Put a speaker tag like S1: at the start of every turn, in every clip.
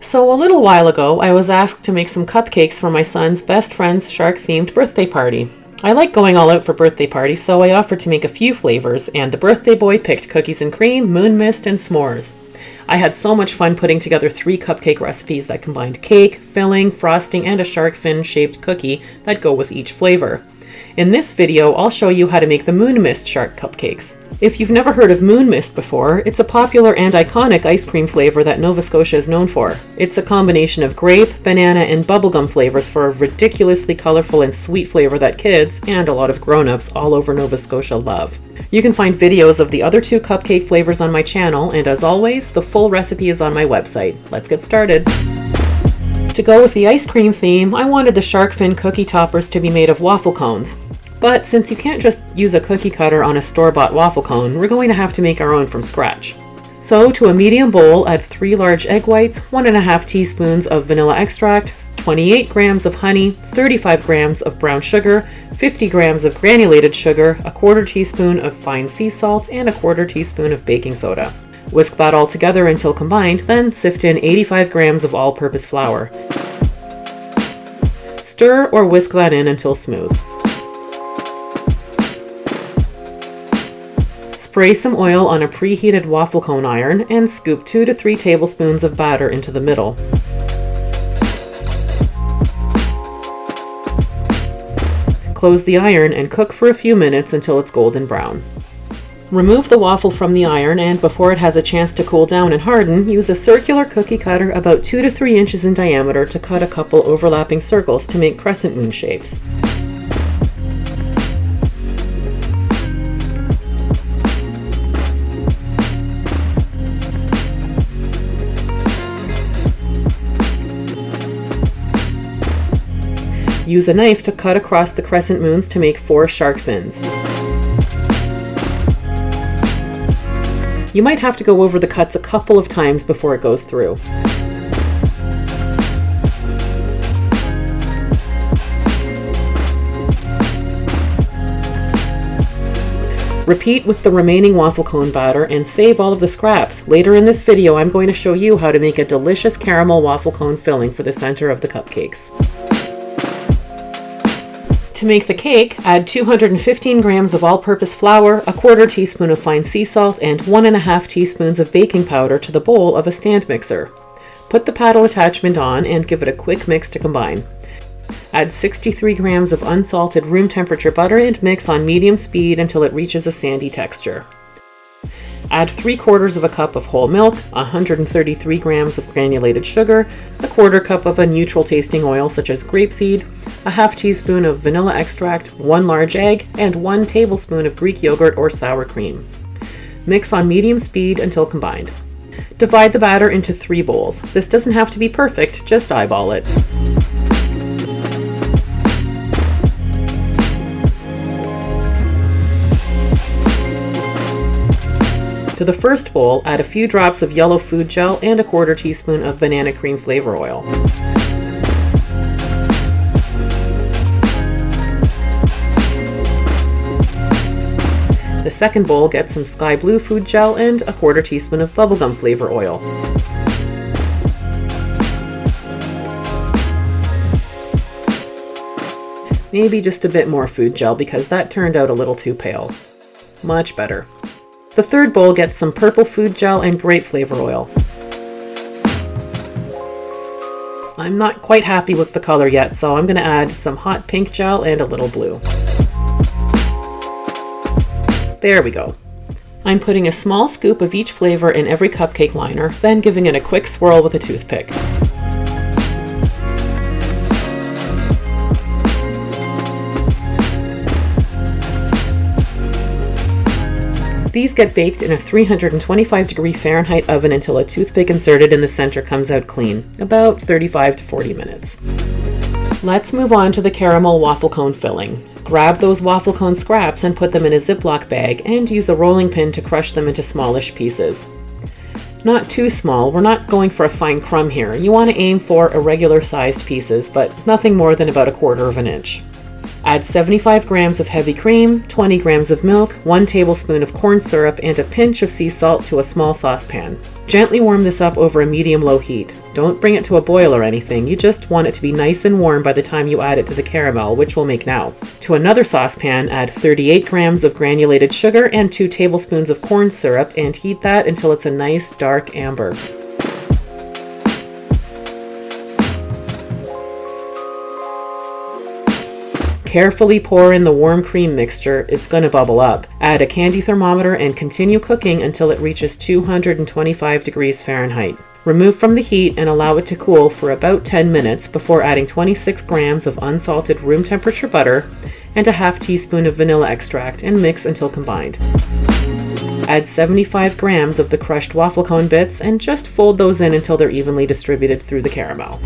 S1: So a little while ago, I was asked to make some cupcakes for my son's best friend's shark-themed birthday party. I like going all out for birthday parties, so I offered to make a few flavors, and the birthday boy picked cookies and cream, moon mist, and s'mores. I had so much fun putting together 3 cupcake recipes that combined cake, filling, frosting, and a shark fin-shaped cookie that go with each flavor. In this video, I'll show you how to make the moon mist shark cupcakes. If you've never heard of moon mist before, it's a popular and iconic ice cream flavor that Nova Scotia is known for. It's a combination of grape, banana, and bubblegum flavors for a ridiculously colorful and sweet flavor that kids, and a lot of grown-ups all over Nova Scotia love. You can find videos of the other 2 cupcake flavors on my channel, and as always, the full recipe is on my website. Let's get started. To go with the ice cream theme, I wanted the shark fin cookie toppers to be made of waffle cones. But since you can't just use a cookie cutter on a store-bought waffle cone, we're going to have to make our own from scratch. So to a medium bowl, add 3 large egg whites, 1.5 teaspoons of vanilla extract, 28 grams of honey, 35 grams of brown sugar, 50 grams of granulated sugar, a 1/4 teaspoon of fine sea salt, and a 1/4 teaspoon of baking soda. Whisk that all together until combined, then sift in 85 grams of all-purpose flour. Stir or whisk that in until smooth. Spray some oil on a preheated waffle cone iron and scoop 2 to 3 tablespoons of batter into the middle. Close the iron and cook for a few minutes until it's golden brown. Remove the waffle from the iron, and before it has a chance to cool down and harden, use a circular cookie cutter about 2 to 3 inches in diameter to cut a couple overlapping circles to make crescent moon shapes. Use a knife to cut across the crescent moons to make 4 shark fins. You might have to go over the cuts a couple of times before it goes through. Repeat with the remaining waffle cone batter and save all of the scraps. Later in this video, I'm going to show you how to make a delicious caramel waffle cone filling for the center of the cupcakes. To make the cake, add 215 grams of all-purpose flour, a 1/4 teaspoon of fine sea salt, and 1.5 teaspoons of baking powder to the bowl of a stand mixer. Put the paddle attachment on and give it a quick mix to combine. Add 63 grams of unsalted room temperature butter and mix on medium speed until it reaches a sandy texture. Add 3/4 cup of whole milk, 133 grams of granulated sugar, a 1/4 cup of a neutral tasting oil such as grapeseed, a 1/2 teaspoon of vanilla extract, 1 large egg, and 1 tablespoon of Greek yogurt or sour cream. Mix on medium speed until combined. Divide the batter into 3 bowls. This doesn't have to be perfect, just eyeball it. To the first bowl, add a few drops of yellow food gel and a 1/4 teaspoon of banana cream flavor oil. The second bowl gets some sky blue food gel and a 1/4 teaspoon of bubblegum flavor oil. Maybe just a bit more food gel because that turned out a little too pale. Much better. The third bowl gets some purple food gel and grape flavor oil. I'm not quite happy with the color yet, so I'm going to add some hot pink gel and a little blue. There we go. I'm putting a small scoop of each flavor in every cupcake liner, then giving it a quick swirl with a toothpick. These get baked in a 325-degree Fahrenheit oven until a toothpick inserted in the center comes out clean, about 35 to 40 minutes. Let's move on to the caramel waffle cone filling. Grab those waffle cone scraps and put them in a Ziploc bag and use a rolling pin to crush them into smallish pieces. Not too small, we're not going for a fine crumb here. You want to aim for irregular sized pieces, but nothing more than about 1/4 inch. Add 75 grams of heavy cream, 20 grams of milk, 1 tablespoon of corn syrup, and a pinch of sea salt to a small saucepan. Gently warm this up over a medium-low heat. Don't bring it to a boil or anything, you just want it to be nice and warm by the time you add it to the caramel, which we'll make now. To another saucepan, add 38 grams of granulated sugar and 2 tablespoons of corn syrup and heat that until it's a nice dark amber. Carefully pour in the warm cream mixture, it's going to bubble up. Add a candy thermometer and continue cooking until it reaches 225 degrees Fahrenheit. Remove from the heat and allow it to cool for about 10 minutes before adding 26 grams of unsalted room temperature butter and a half teaspoon of vanilla extract and mix until combined. Add 75 grams of the crushed waffle cone bits and just fold those in until they're evenly distributed through the caramel.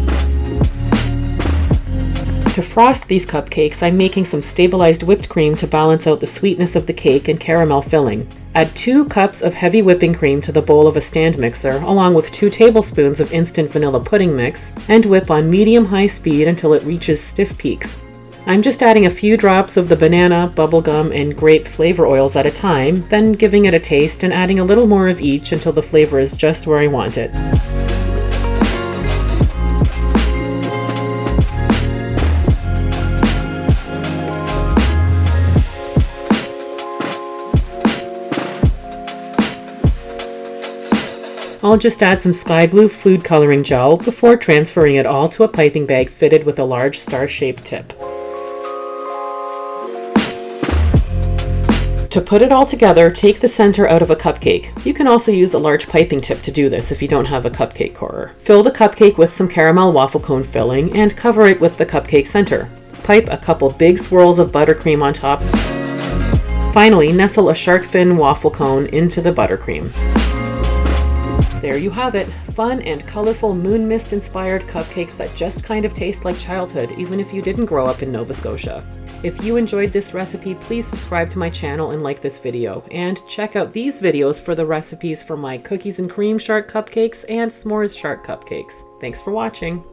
S1: To frost these cupcakes, I'm making some stabilized whipped cream to balance out the sweetness of the cake and caramel filling. Add 2 cups of heavy whipping cream to the bowl of a stand mixer, along with 2 tablespoons of instant vanilla pudding mix, and whip on medium-high speed until it reaches stiff peaks. I'm just adding a few drops of the banana, bubblegum, and grape flavor oils at a time, then giving it a taste and adding a little more of each until the flavor is just where I want it. I'll just add some sky blue food coloring gel before transferring it all to a piping bag fitted with a large star-shaped tip. To put it all together, take the center out of a cupcake. You can also use a large piping tip to do this if you don't have a cupcake corer. Fill the cupcake with some caramel waffle cone filling and cover it with the cupcake center. Pipe a couple big swirls of buttercream on top. Finally, nestle a shark fin waffle cone into the buttercream. There you have it, fun and colorful moon mist inspired cupcakes that just kind of taste like childhood, even if you didn't grow up in Nova Scotia. If you enjoyed this recipe, please subscribe to my channel and like this video, and check out these videos for the recipes for my cookies and cream shark cupcakes and s'mores shark cupcakes. Thanks for watching.